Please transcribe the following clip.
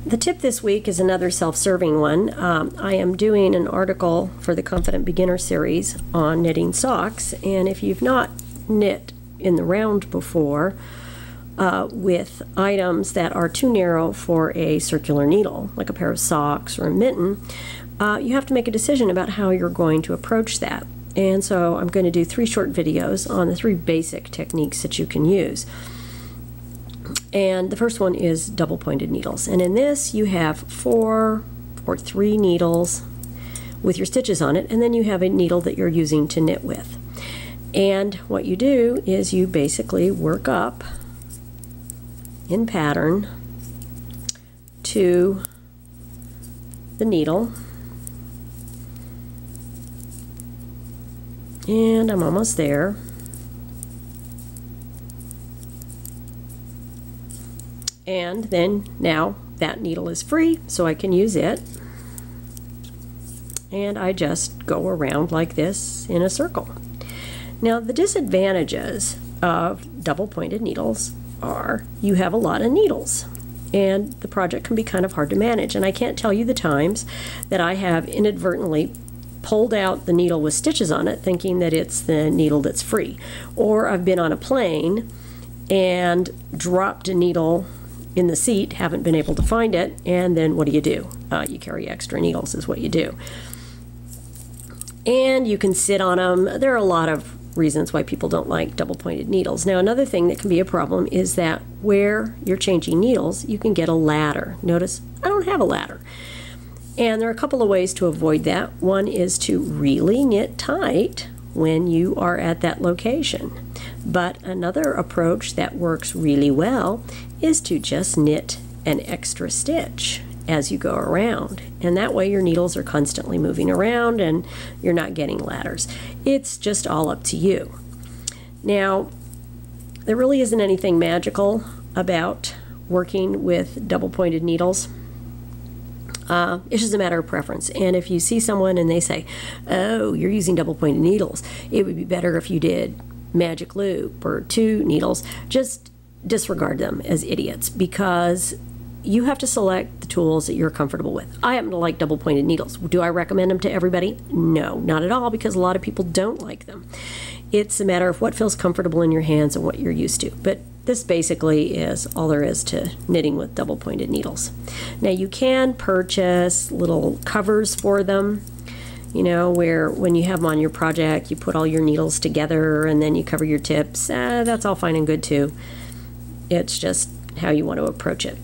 The tip this week is another self-serving one. I am doing an article for the Confident Beginner series on knitting socks, and if you've not knit in the round before with items that are too narrow for a circular needle, like a pair of socks or a mitten, you have to make a decision about how you're going to approach that. And so I'm going to do 3 short videos on the 3 basic techniques that you can use. And the first one is double pointed needles, and in this you have 4 or 3 needles with your stitches on it, and then you have a needle that you're using to knit with. And what you do is you basically work up in pattern to the needle, and I'm almost there. And then now that needle is free, so I can use it. And I just go around like this in a circle. Now the disadvantages of double pointed needles are you have a lot of needles, and the project can be kind of hard to manage. And I can't tell you the times that I have inadvertently pulled out the needle with stitches on it thinking that it's the needle that's free. Or I've been on a plane and dropped a needle in the seat, haven't been able to find it, and then what do? You carry extra needles is what you do. And you can sit on them. There are a lot of reasons why people don't like double pointed needles. Now another thing that can be a problem is that where you're changing needles, you can get a ladder. Notice I don't have a ladder. And there are a couple of ways to avoid that. One is to really knit tight when you are at that location. But another approach that works really well is to just knit an extra stitch as you go around, and that way your needles are constantly moving around and you're not getting ladders. It's just all up to you. Now, there really isn't anything magical about working with double pointed needles. It's just a matter of preference. And if you see someone and they say, oh, you're using double pointed needles, it would be better if you did magic loop or 2 needles, just disregard them as idiots, because you have to select the tools that you're comfortable with. I happen to like double pointed needles. Do I recommend them to everybody? No, not at all, because a lot of people don't like them. It's a matter of what feels comfortable in your hands and what you're used to. But this basically is all there is to knitting with double pointed needles. Now you can purchase little covers for them, you know, where when you have them on your project, you put all your needles together and then you cover your tips. That's all fine and good too. It's just how you want to approach it.